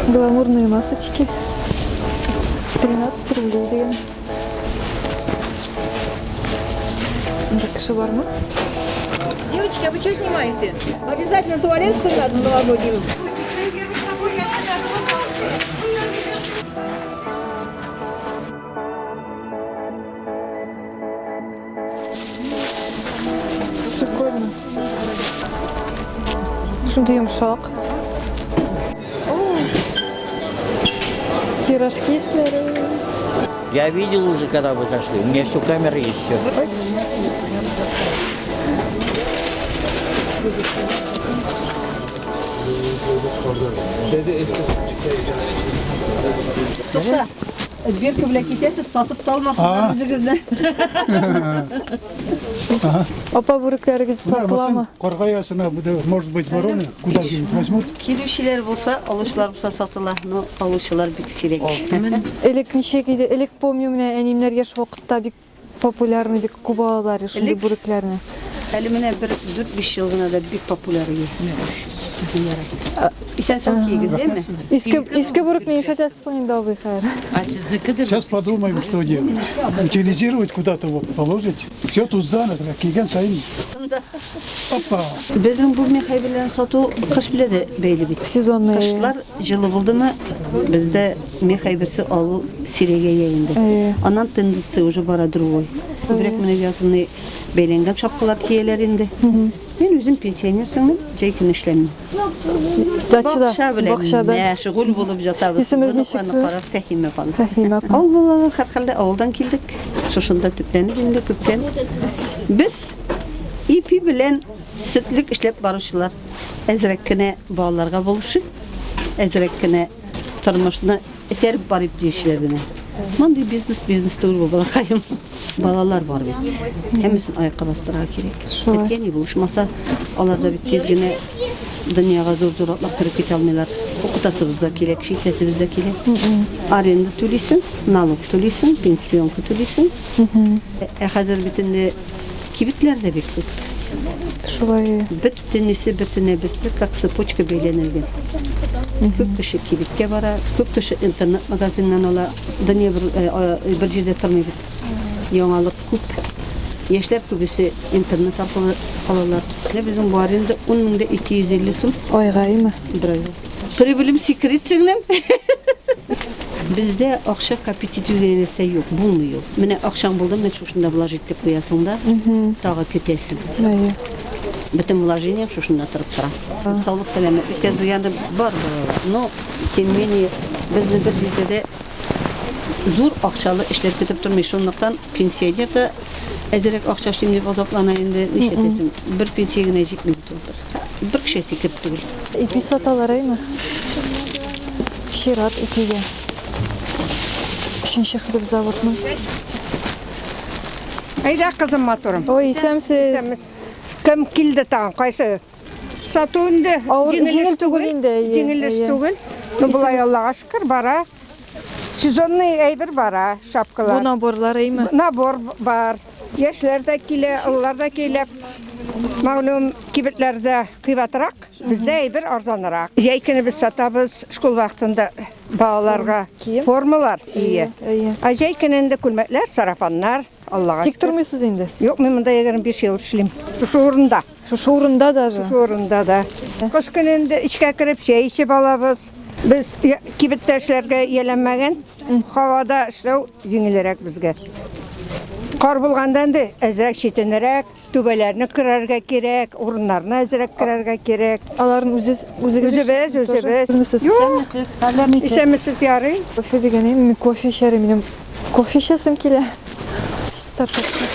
Гламурные масочки. 13 рублей деген. Ракша бар ма? Девочки, а вы что снимаете? Обязательно туалет надо новогодний. Прикольно. Шунда йомшак. Пирожки сырые. Я видел уже, когда вы зашли. У меня все камеры есть, все. To'xta. Dverka bilan ketasiz, sotib tolmasinlar o'zingizni. Opa buruklarınız satıla mı? Korkayasına, может быть, вороны куда-нибудь возьмут. Keluvchilar bo'lsa, oluvchilar bo'lsa sotilar, no oluvchilar bek sirek. Elek nişekiydi, elek помню меня, animler yaş vakitte bir popülerni bir kubalar, şimdi buruklarını. Hali mana 4-5 yil gina da bek populyar edi. Isen son kiygiz, deymi? Eski buruk ne iş etəsiz indi abi xayr. A siznikidir. Сейчас подумаем, что делать. Утилизировать куда-то, вот, положить. Все тут занято, киген сайын. Опа. Bizning bu mexay bilan sotuv qish bilan beyli bit. Сезонные. Qishlar yili bo'ldimi, bizda mexay birsi olu sirege yayindi. Anan tendensiya уже bora другой. Ko'proq mana yazını beylengan şapkalar kiyeler indi. Ben özüm pensionersimim, jaykin işlemim. Dachada, Bakşada. Meşgul bulup jatabız. İsimiz nechik? Fahime falan. Fahime. Al bolalar har xilda avuldan keldik. Şoşunda tüplenip indi köpten. Biz ipi bilen sütlük işlep barışlar. Ezrekkine bağlarga buluşu. Ezrekkine turmuşuna eterip barıp deyişlerine. Mandi biznes tuğru bu balakayım. Balalar var bit. Hemisin ayakkabı bastıra gerek. Yani buluşmasa onlarda bir tezgine dünyaga zor atlap kirip kete almaylar. Okutasыбызda керек, şitesibizde керек. Arenda төлейсің, налог төлейсің, пенсионка төлейсің. Hazır bitinde kibitler de bekliyor. Şulay. Bütünüsü birisi как цепочка beylenilgen. Köp kişi kibitke bara, köp kişi internet magazinden ola, dünya bir yerde turmay bit. Yangalık köp. Yaşlar köbüsü internet arkalı alırlar. Bizim bu arada 10.250 sum. Oygay mı? Pribülüm sikret singlim. Bizde akşa kompetitif denese yok, bulmuyor. Mene akşam buldum, ben şuşunda vложить dep koyasın da, tağa kötesin. Bütün vложением şuşunda тұрып тұра. Sağlık selametlik yani var, но тем не менее bizde bir yerde zor akşalı işler kötüp durmuş. Ondan pensiyaga da ezerek akşa şimdi azaplanayında neşetesin. Bir pensiyagına jikmeyip durdur. Bir kişi sikret değil. İpi satalar mı? Şirat ipiye. Üçüncü xilip zavod mu? Ayda kızım motorum. Oy, isemsiz. Kim kildi tağın qaysı? Satığında Жеңіл түгіл енді. Жеңіл түгіл. Бұлай Аллаға шүкір бара. Сезонный әйбір бара шапкалар. Bu naborlar mı? Nabor бар. Яшьләр дә килә, уллар да килә. Мәгълүм кибетләрдә кыйбатырак, бездә әйбер арзанрак. Җәй без сатабыз школ вакытында балаларга формалар ие. А җәй көнендә күлмәкләр, сарафаннар, Аллага. Тик durmuyorsunuz indi. Yok, мен монда 25 ел эшлим. Şu урында. Şu uğrunda даже. Şu урында да. Кыш көнендә içкә кирип чәй içеп алабыз. Biz кибеттәшләргә яланмаган, һавада эшләү җиңелрәк безгә. Кар булгандан да әзрәк читенрәк, түбәләрне кырарга кирәк, урыннарны әзрәк кырарга кирәк. Аларын үзебез. Исәмсез ярый. Кофе дигәнем, мин кофе эчәрем, минем кофе эчәсем килә. Стартапчы.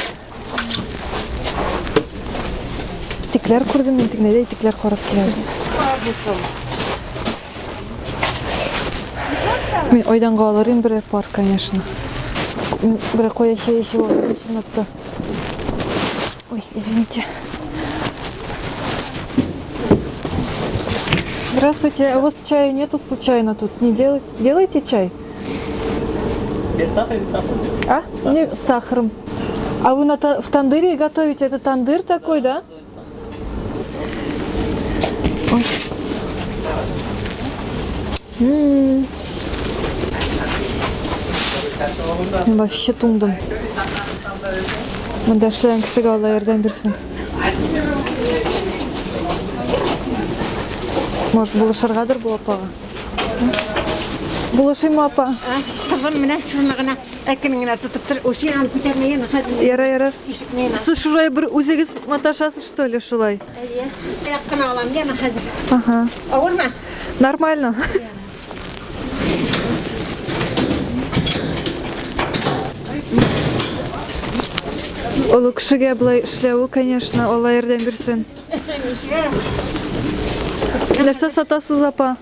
Тикләр күрдем, мин тикнәдә тикләр карап киләбез. Мин ойдан алырым бер пар, конечно. Бер коя чәй булды, чынлапта. Ой, извините. Здравствуйте, а у вас чая нету случайно тут? Не делаете чай? Без сахара или сахар? А? Не, с сахаром. А вы в тандыре готовите? Это тандыр такой, да? Ой. Мен вообще туңдым. Мында эшлеген кишиге Алла ярдәм берсин. Может, булышыргадыр бу апага? Булышыймы апа? Kızım mene şunu gına ekmeğine tutup tur. O şeyi alıp bitirmeyen hadi. Ярар. İşikmeyen. Сіз шулай бир үзегез маташасыз, что ли, шулай? Яскını alalım diye hazır. Ага. Olur mu? Нормально. Олы кішіге бұлай ішлеуі, конечно, Алла ярдәм берсин. Нәрсе сатасыз апа?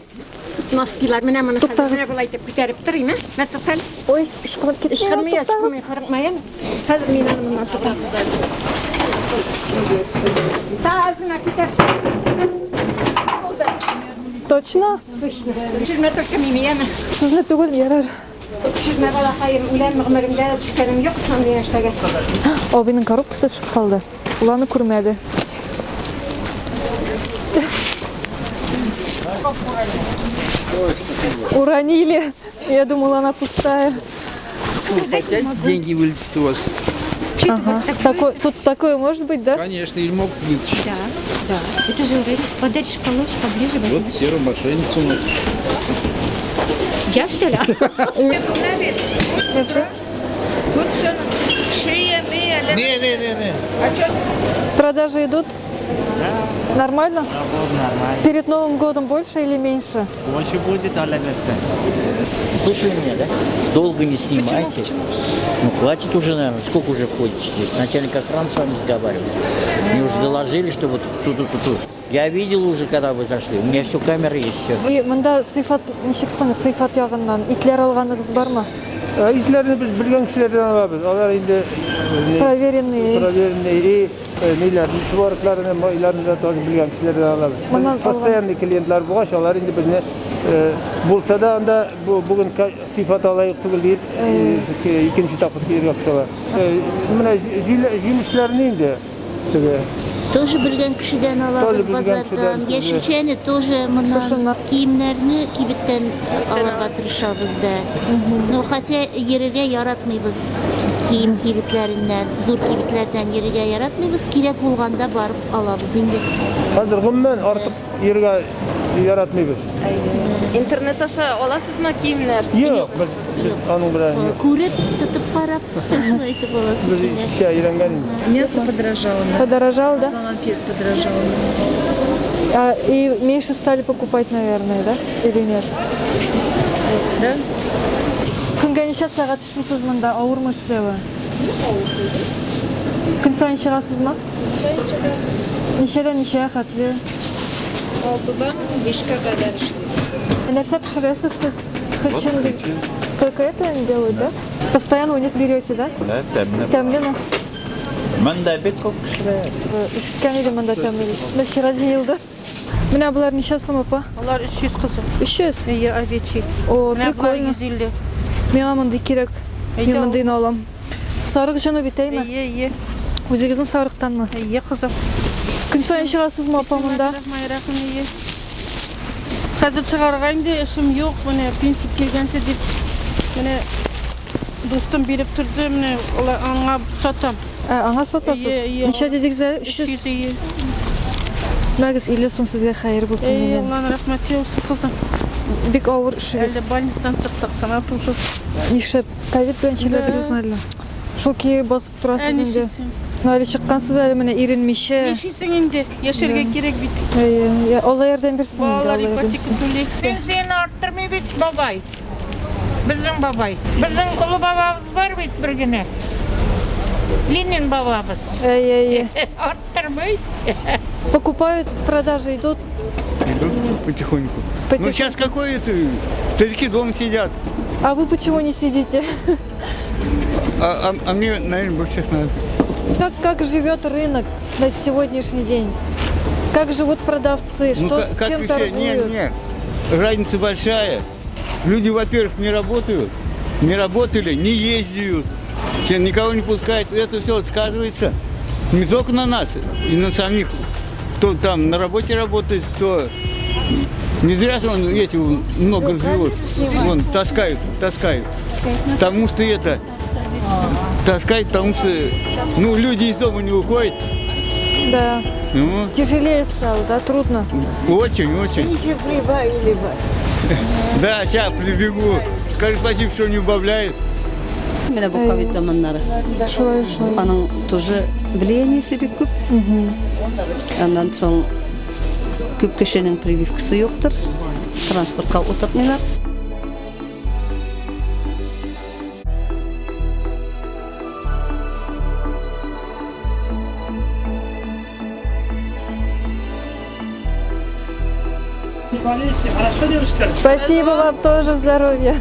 Noskiler mene mene Tuttağız. hazır. Ne bulay tep bitirip durayım ha. Ne tutal? Ой, ишқылып кетпей İşkırmaya тоқтаңыз. çıkmaya farkmayan. Hazır mene mene tutal. Ta ağzına biter. Точно? Şirme tökemeyim yani. Сізні түгел, ярар. Şirme bala hayır. Ulan mıgmırımda çıkarım yok. Sandı yaştaga. Абийнин коробкасы түшүп калды. Уланы көрмөдү. Уронили. Я думала, она пустая. Хотят деньги вылететь у вас? Ага. Тут такое может быть, да? Конечно, или могут вылететь. Это же подаришь, положишь поближе, Вот возьмешь. серая мошенница у нас. Я что ли? Не. Продажи идут? Нормально? Перед Новым годом больше или меньше? Больше будет, а Слышали меня, да? Долго не снимайте. Ну, хватит уже, наверное. Сколько уже ходите здесь? Начальник охраны с вами разговаривал. Мне уже доложили, что вот тут. Я видел уже, когда вы зашли. У меня все камеры есть, все. И мында сыйфат, ничексің, сыйфат яғынан итлер алғаныңыз бар ма? İtlerini biz bilgen kişilerden alabiliriz. Onlar indi Проверенные. proverini, neler, müşvarıklarını, ilerini de bilgen kişilerden alabiliriz. Bundan Hastayanlı klientler bu aşağılar indi bizne bulsa da anda bugün sifat alayık değil, ikinci tapıt geri yapışalar. Buna jimişlerini indi. Тоже білген кішіден алабыз базардан. Яшілчені тоже мына киімдерні кибеттен аларға тырышабыз да. Но хотя еріге яратмайбыз киім кибетлерінен, зур кибетлерден еріге яратмайбыз. Керек болғанда барып алабыз инде. Hazır gümmen artık yerine yaratmayız. İnternet aşağı olasızmı kiyimler? Yok, biz onun bilen yok. Көріп, тұтып қарап, айтып аласыз. Biz şey öğrengenim. Мясо подорожало. Подорожал, да? Салфет подорожало. И меньше стали покупать, наверное, да? Или нет? Да? Күнге неше сағат ішінсіз мында ауыр ма ішлеуі? Күн сайын шығасыз ма? Нешеден неше қатлы? 6'dan 5'e kadar işliyor. Нәрсе пішіресіз сіз? Күтшін только это они делают, да? Постоянно унет берете, да? Да, тәмлі. Тәмлі ма? Мында бек көп кішірі. Үшткен или мында тәмлі? Да вчера жиылды. Міне бұлар неше сом апа? Onlar 300 kızım. 300? İyi овечий. О, Bunlar прикольно. 150. Миңа мындай керек. Мен мындайын алам. Сарық жаны бітей ме? İyi. Өзіңіздің сарықтан ма? İyi kızım. Күн сайын шығасыз ма апа мында? Рахмайрахым iyi. Қазір шығарған да ішім yok. Міне пенсия келгенше деп. Міне достым беріп тұрды. Міне аңа сатам. Аңа сатасыз? Иә. Неше дедік зә? 300 iyi. Мәгіз 50 сом сізге қайыр болсын. İyi. деген. Allah'ın rahmeti olsun kızım. Бик ауыр ішіңіз. Әлде больницадан шықтық. Қана тұршық. Нишлеп ковид белән чирләдегез әле? Шул ки басып торасыз инде. Ну әле чыккансыз әле менә иренмичә. Нешесің енді? Яшерге керек бит. Алла ярдәм берсин инде. Балалар Алла ярдәм ипотека берсин. төлейді. Пенсияны арттырмай бит бабай. Біздің бабай. Біздің ұлы бабамыз бар бит бір күні. Ленин бабамыз. Арттырмай. Покупают, продажи идут. Идут потихоньку. Ну сейчас какой это? Старики дома сидят. А вы почему не сидите? А мне, наверное, больше всех надо. Как живет рынок на сегодняшний день? Как живут продавцы? Что, чем торгуют? Нет. Разница большая. Люди, во-первых, не работают, не работали, не ездят, никого не пускают. Это все сказывается не только на нас, и на самих, кто там на работе работает, кто Не зря же он эти много развелось. Вон, таскают. Потому что это... Таскают, потому что... Ну, люди из дома не уходят. Да. Ну, Тяжелее стало, да? Трудно. очень. Да, сейчас прибегу. Скажи спасибо, что не убавляет. Менә бу ковид заманнары. Шулай. Аның тоже влияниесе бик күп. Андан соң күп кешенең прививкасы юктыр. Транспортка утыртмыйлар. Спасибо вам тоже, здоровья.